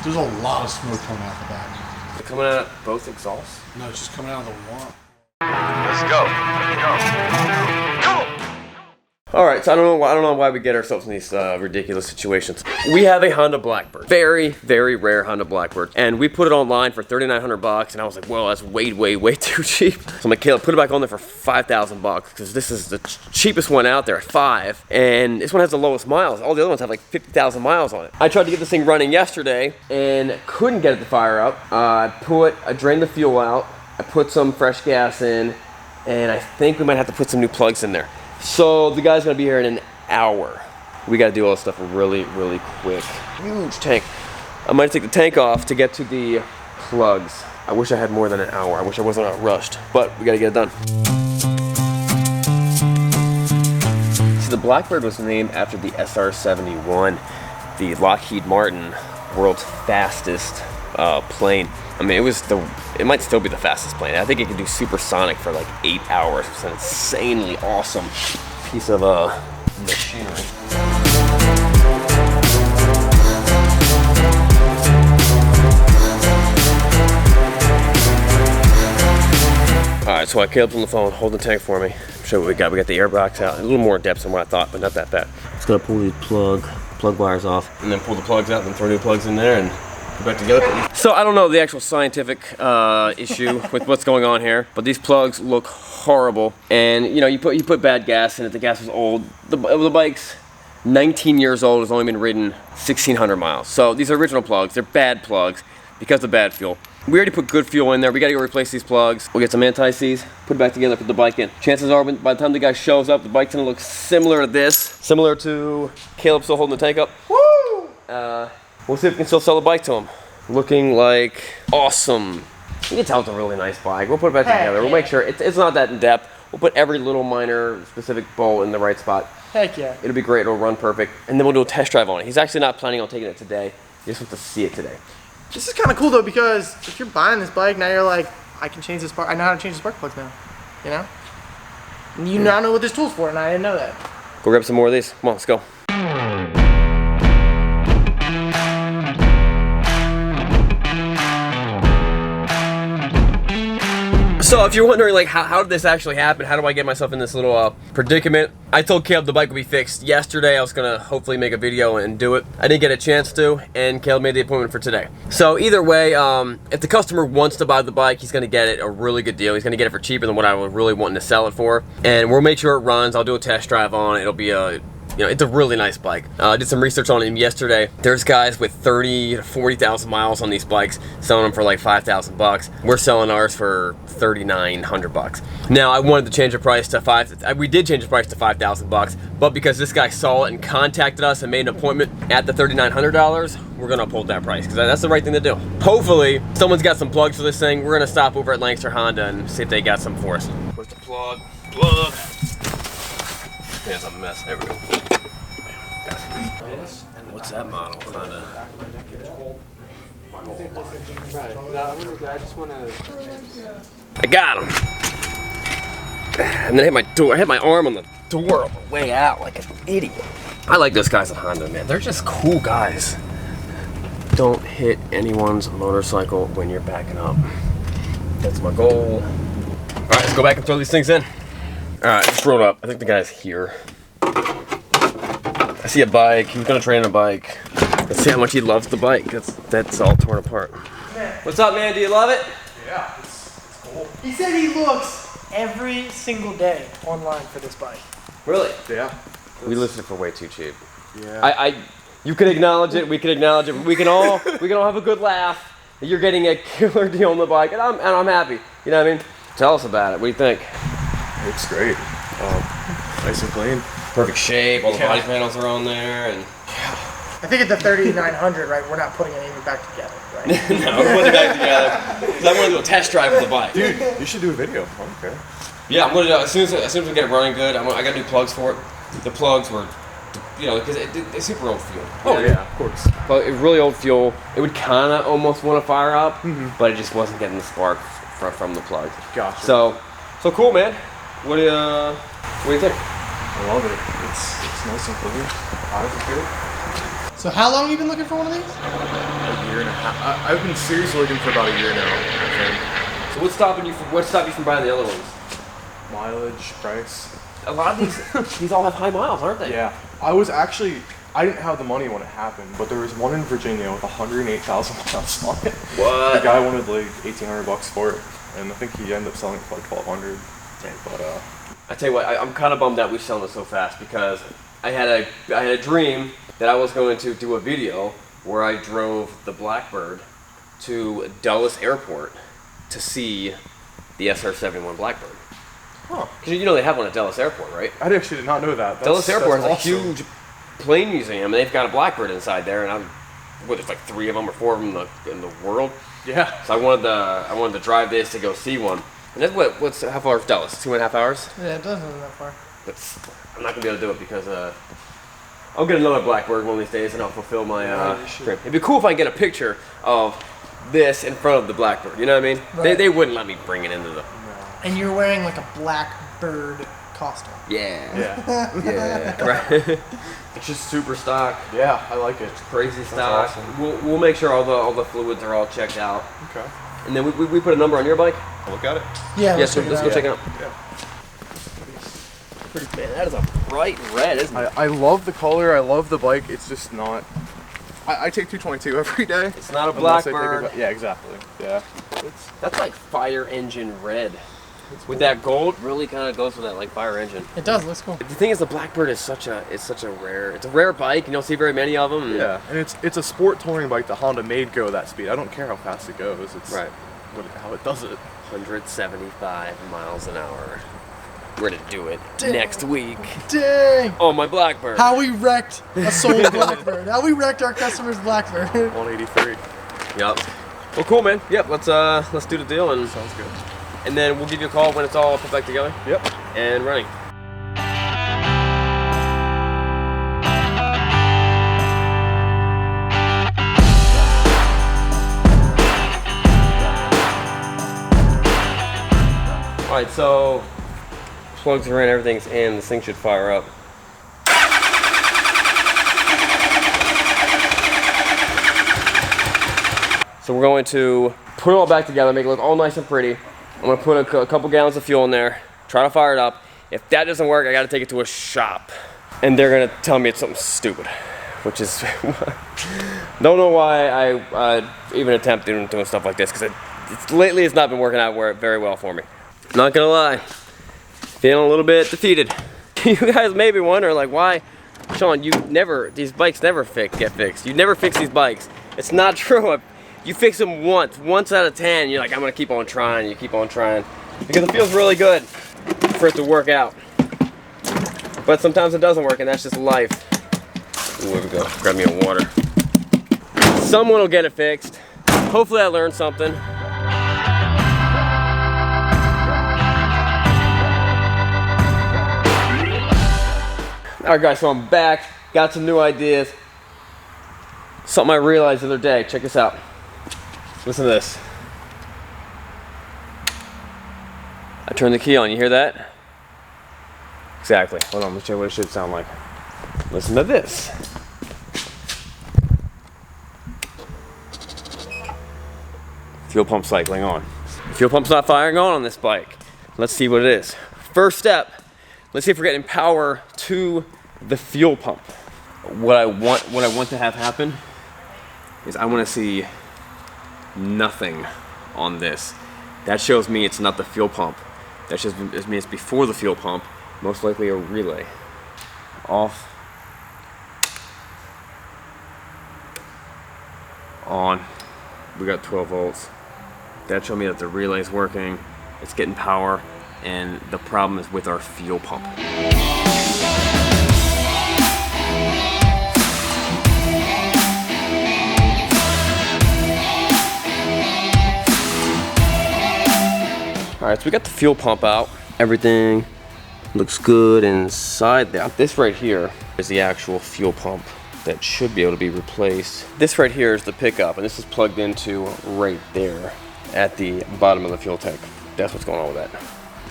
There's a lot of smoke coming out the back. Is it coming out of both exhausts? No, it's just coming out of the one. Let's go. Go. All right, so I don't know why we get ourselves in these ridiculous situations. We have a Honda Blackbird, very, very rare Honda Blackbird, and we put it online for $3,900, and I was like, well, that's way, way, way too cheap. So I'm like, Caleb, put it back on there for $5,000 because this is the cheapest one out there at $5,000, and this one has the lowest miles. All the other ones have like 50,000 miles on it. I tried to get this thing running yesterday and couldn't get it to fire up. I drained the fuel out. I put some fresh gas in, and I think we might have to put some new plugs in there. So the guy's gonna be here in an hour. We gotta do all this stuff really, really quick. Huge tank. I might take the tank off to get to the plugs. I wish I had more than an hour. I wish I wasn't rushed, but we gotta get it done. So the Blackbird was named after the SR-71, the Lockheed Martin world's fastest plane. I mean, it might still be the fastest plane. I think it can do supersonic for like 8 hours. It's an insanely awesome piece of machinery. All right, so I Caleb's on the phone, holding the tank for me. Show what we got. We got the air box out, a little more depth than what I thought, but not that bad. Just gotta pull these plug wires off, and then pull the plugs out, and throw new plugs in there, and back together. So I don't know the actual scientific issue with what's going on here, but these plugs look horrible. And you know, you put bad gas in it. The gas was old. The bike's 19 years old. It's only been ridden 1,600 miles. So these are original plugs. They're bad plugs because of bad fuel. We already put good fuel in there. We got to go replace these plugs. We'll get some anti-seize, put it back together, put the bike in. Chances are, by the time the guy shows up, the bike's gonna look similar to this, similar to Caleb still holding the tank up. Woo! We'll see if we can still sell the bike to him. Looking like awesome. You can tell it's a really nice bike. We'll put it back together. We'll make sure it's not that in depth. We'll put every little minor specific bolt in the right spot. Heck yeah. It'll be great. It'll run perfect. And then we'll do a test drive on it. He's actually not planning on taking it today. He just wants to see it today. This is kind of cool though, because if you're buying this bike, now you're like, I can change the spark. I know how to change the spark plugs now. You know? And you now know what this tool's for, and I didn't know that. Go grab some more of these. Come on, let's go. So if you're wondering, like, how did this actually happen? How do I get myself in this little predicament? I told Caleb the bike would be fixed yesterday. I was gonna hopefully make a video and do it. I didn't get a chance to, and Caleb made the appointment for today. So either way, if the customer wants to buy the bike, he's gonna get it a really good deal. He's gonna get it for cheaper than what I was really wanting to sell it for. And we'll make sure it runs. I'll do a test drive on it. It'll be a you know, it's a really nice bike. I did some research on him yesterday. There's guys with 30 to 40,000 miles on these bikes selling them for like 5,000 bucks. We're selling ours for 3,900 bucks. Now I wanted to change the price to we did change the price to 5,000 bucks, but because this guy saw it and contacted us and made an appointment at the $3,900, we're gonna uphold that price because that's the right thing to do. Hopefully, someone's got some plugs for this thing. We're gonna stop over at Lancaster Honda and see if they got some for us. Where's the plug? Plug. There's a mess. There we go. What's that model? I got him. And then I hit my door. I hit my arm on the door on the way out like an idiot. I like those guys at Honda, man. They're just cool guys. Don't hit anyone's motorcycle when you're backing up. That's my goal. All right, let's go back and throw these things in. All right, just rolled up. I think the guy's here. I see a bike. He was gonna trade in a bike. Let's see how much he loves the bike. That's all torn apart. What's up, man? Do you love it? Yeah, it's cool. He said he looks every single day online for this bike. Really? Yeah. We listed it for way too cheap. Yeah. You can acknowledge it. We can acknowledge it. We can all have a good laugh. You're getting a killer deal on the bike, and I'm happy. You know what I mean? Tell us about it. What do you think? It's great. Nice and clean. Perfect shape. All the body panels are on there, and I think at the 3,900, right? We're not putting it even back together, right? no, we're putting it back together because I want to do a test drive with the bike. Dude, you should do a video. Okay. Yeah, I'm gonna do it as soon as we get it running good. I got new plugs for it. The plugs were, you know, because it's super old fuel. Oh yeah, of course. But it's really old fuel. It would kind of almost want to fire up, but it just wasn't getting the spark from the plugs. Gotcha. So cool, man. What do you think? I love it. It's nice and clean. Eyes are good. So how long have you been looking for one of these? A year and a half. I've been seriously looking for about a year now, I So what's stopping you from buying the other ones? think. Mileage, price. A lot of these all have high miles, aren't they? Yeah. I didn't have the money when it happened, but there was one in Virginia with 108,000 miles on it. What? The guy wanted like $1,800 for it, and I think he ended up selling it for like $1,200. But I tell you what, I'm kind of bummed that we're selling it so fast because I had a dream that I was going to do a video where I drove the Blackbird to Dulles Airport to see the SR-71 Blackbird. Huh. Because you know they have one at Dulles Airport, right? I actually did not know that. Dulles Airport has awesome. a huge plane museum, and they've got a Blackbird inside there, and there's like 3 of them or 4 of them in the world. Yeah. So I wanted to drive this to go see one. And that's how far is Dulles? 2.5 hours? Yeah, it doesn't go that far. I'm not gonna be able to do it because I'll get another Blackbird one of these days, and I'll fulfill my dream. It'd be cool if I get a picture of this in front of the Blackbird. You know what I mean? Right. They wouldn't let me bring it into the. And you're wearing like a Blackbird costume. Yeah. Yeah. Yeah. Right. It's just super stock. Yeah, I like it. Crazy stock. awesome. We'll make sure all the fluids are all checked out. Okay. And then we put a number on your bike. I'll look at it. Yeah, Yes, let's go check it out. Yeah. Man, that is a bright red, isn't it? I love the color. I love the bike. It's just not. I take 222 every day. It's not a unless I take Blackbird. yeah, exactly. Yeah. That's like fire engine red. With that gold, really kind of goes with that like fire engine. It does. Looks cool. The thing is, the Blackbird is such a rare bike. You don't see very many of them. Yeah, and it's a sport touring bike that Honda made go that speed. I don't care how fast it goes. It's Right. how it does it. 175 miles an hour. We're gonna do it next week. Dang! Oh, my Blackbird. How we wrecked a sold Blackbird. How we wrecked our customer's Blackbird. 183. Yep. Well, cool, man. Yep. Let's do the deal, and Sounds good. then we'll give you a call when it's all put back together Yep. and running. All right, so plugs are in, everything's in. This thing should fire up. So we're going to put it all back together, make it look all nice and pretty. I'm gonna put a couple gallons of fuel in there, try to fire it up. If that doesn't work, I gotta take it to a shop. And they're gonna tell me it's something stupid, which is, don't know why I even attempt doing stuff like this, because lately it's not been working out very well for me. Not gonna lie, feeling a little bit defeated. You guys may be wondering, like, why, Sean, these bikes never get fixed. You never fix these bikes. It's not true. You fix them once out of 10, you're like, I'm gonna keep on trying, you keep on trying. Because it feels really good for it to work out. But sometimes it doesn't work, and that's just life. Ooh, here we go, grab me a water. Someone will get it fixed. Hopefully I learned something. Alright guys, so I'm back, got some new ideas. Something I realized the other day, check this out. Listen to this. I turn the key on, you hear that? Exactly. Hold on, let me show you what it should sound like. Listen to this. Fuel pump cycling on. Fuel pump's not firing on this bike. Let's see what it is. First step, let's see if we're getting power to the fuel pump. What I want to have happen is I want to see nothing on this. That shows me it's not the fuel pump. That shows me it's before the fuel pump, most likely a relay. Off. On. We got 12 volts. That showed me that the relay's working, it's getting power, and the problem is with our fuel pump. Alright, so we got the fuel pump out. Everything looks good inside there. This right here is the actual fuel pump that should be able to be replaced. This right here is the pickup, and this is plugged into right there at the bottom of the fuel tank. That's what's going on with that.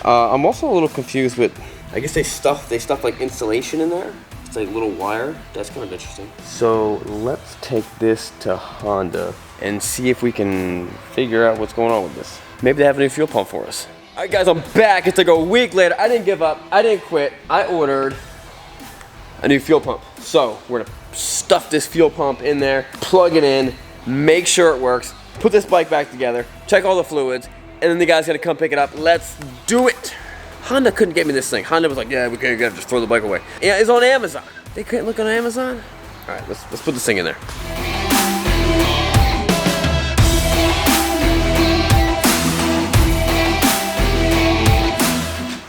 I'm also a little confused with, I guess they stuff like insulation in there. It's like a little wire. That's kind of interesting. So let's take this to Honda and see if we can figure out what's going on with this. Maybe they have a new fuel pump for us. All right, guys, I'm back. It's like a week later. I didn't give up. I didn't quit. I ordered a new fuel pump. So we're gonna stuff this fuel pump in there, plug it in, make sure it works, put this bike back together, check all the fluids, and then the guy's gonna come pick it up. Let's do it. Honda couldn't get me this thing. Honda was like, yeah, we can't just throw the bike away. Yeah, it's on Amazon. They couldn't look on Amazon? All right, let's put this thing in there.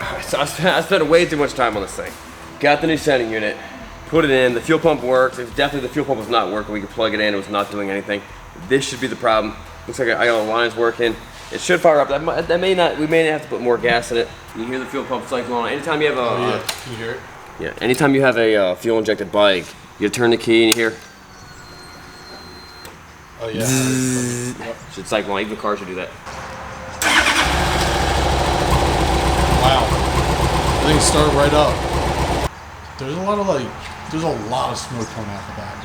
All right, so I spent way too much time on this thing. Got the new sending unit, put it in, the fuel pump works. If definitely the fuel pump was not working, we could plug it in, it was not doing anything. This should be the problem. Looks like I got the lines working. It should fire up. That may not. We may have to put more gas in it. You hear the fuel pump cycle on. Anytime you have a. Oh, yeah. Can you hear it? Yeah. Anytime you have a fuel injected bike, you turn the key and you hear. Oh yeah. Yep. Should cycle on. Even the car should do that. Wow. Things start right up. There's a lot of smoke coming out the back.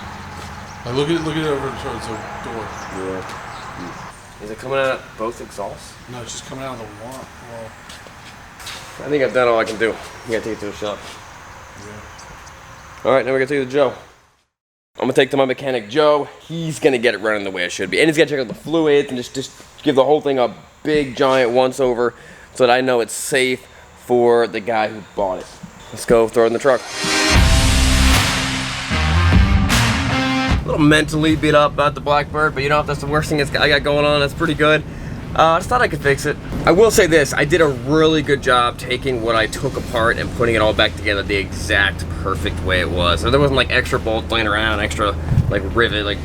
Like look at it over towards the door. Yeah. Is it coming out of both exhausts? No, it's just coming out of the one. Well, I think I've done all I can do. You gotta take it to the shop. yeah. All right, now we're gonna take it to Joe. I'm gonna take it to my mechanic, Joe. He's gonna get it running the way it should be. And he's gonna check out the fluids and just give the whole thing a big giant once over so that I know it's safe for the guy who bought it. Let's go throw it in the truck. A little mentally beat up about the Blackbird, but you know, if that's the worst thing I got going on, that's pretty good. I just thought I could fix it. I will say this, I did a really good job taking what I took apart and putting it all back together the exact perfect way it was. So there wasn't like extra bolts laying around, extra like rivet, like,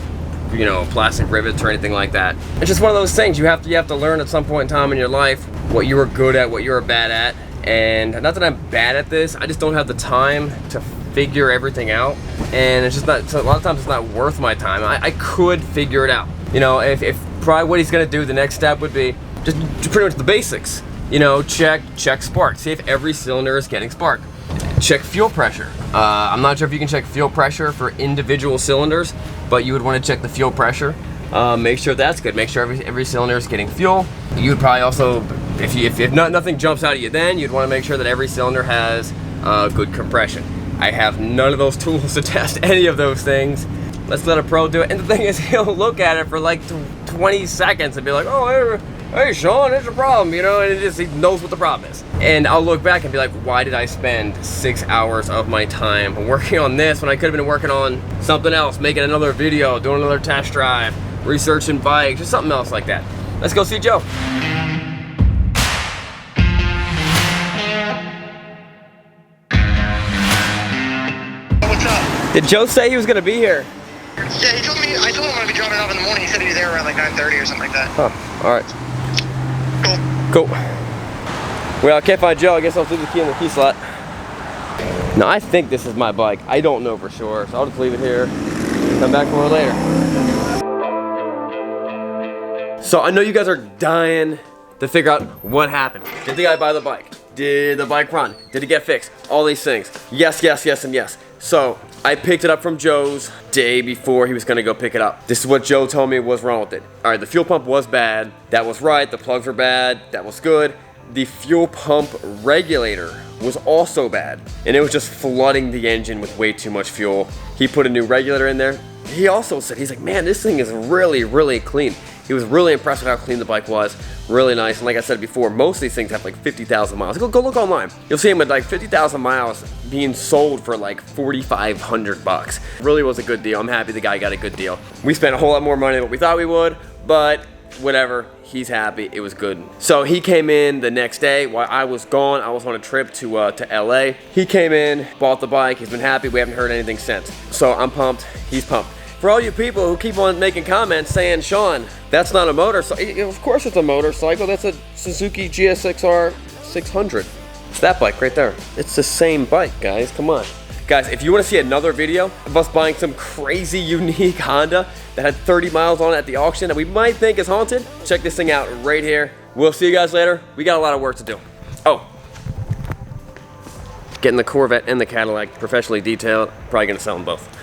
you know, plastic rivets or anything like that. It's just one of those things you have to learn at some point in time in your life what you were good at, what you were bad at. And not that I'm bad at this, I just don't have the time to figure everything out. And it's just not, so a lot of times it's not worth my time. I could figure it out. You know, if probably what he's gonna do, the next step would be just pretty much the basics. You know, check spark, see if every cylinder is getting spark. Check fuel pressure. I'm not sure if you can check fuel pressure for individual cylinders, but you would wanna check the fuel pressure. Make sure that's good. Make sure every cylinder is getting fuel. You would probably also, if nothing jumps out at you then, you'd wanna make sure that every cylinder has good compression. I have none of those tools to test any of those things. Let's let a pro do it. And the thing is, he'll look at it for like 20 seconds and be like, oh, hey Sean, there's a problem, you know, and he knows what the problem is. And I'll look back and be like, why did I spend 6 hours of my time working on this when I could have been working on something else, making another video, doing another test drive, researching bikes, or something else like that. Let's go see Joe. What's up? Did Joe say he was gonna be here? Yeah, he told me, I told him I'd be dropping it off in the morning. He said he'd be there around like 9:30 or something like that. Oh, all right. Cool. Cool. Well, I can't find Joe. I guess I'll leave the key in the key slot. Now, I think this is my bike. I don't know for sure, so I'll just leave it here and come back for it later. So I know you guys are dying to figure out what happened. Did the guy buy the bike? Did the bike run? Did it get fixed? All these things. Yes, yes, yes, and yes. So I picked it up from Joe's day before he was gonna go pick it up. This is what Joe told me was wrong with it. All right, the fuel pump was bad. That was right. The plugs were bad. That was good. The fuel pump regulator was also bad, and it was just flooding the engine with way too much fuel. He put a new regulator in there. He also said, he's like, man, this thing is really, really clean. He was really impressed with how clean the bike was. Really nice. And like I said before, most of these things have like 50,000 miles. Go look online. You'll see them with like 50,000 miles being sold for like 4,500 bucks. Really was a good deal. I'm happy the guy got a good deal. We spent a whole lot more money than what we thought we would, but whatever. He's happy. It was good. So he came in the next day while I was gone. I was on a trip to LA. He came in, bought the bike. He's been happy. We haven't heard anything since. So I'm pumped. He's pumped. For all you people who keep on making comments saying, Sean, that's not a motorcycle. Of course it's a motorcycle. That's a Suzuki GSXR 600. It's that bike right there. It's the same bike, guys. Come on. Guys, if you want to see another video of us buying some crazy unique Honda that had 30 miles on it at the auction that we might think is haunted, check this thing out right here. We'll see you guys later. We got a lot of work to do. Oh. getting the Corvette and the Cadillac professionally detailed. Probably gonna sell them both.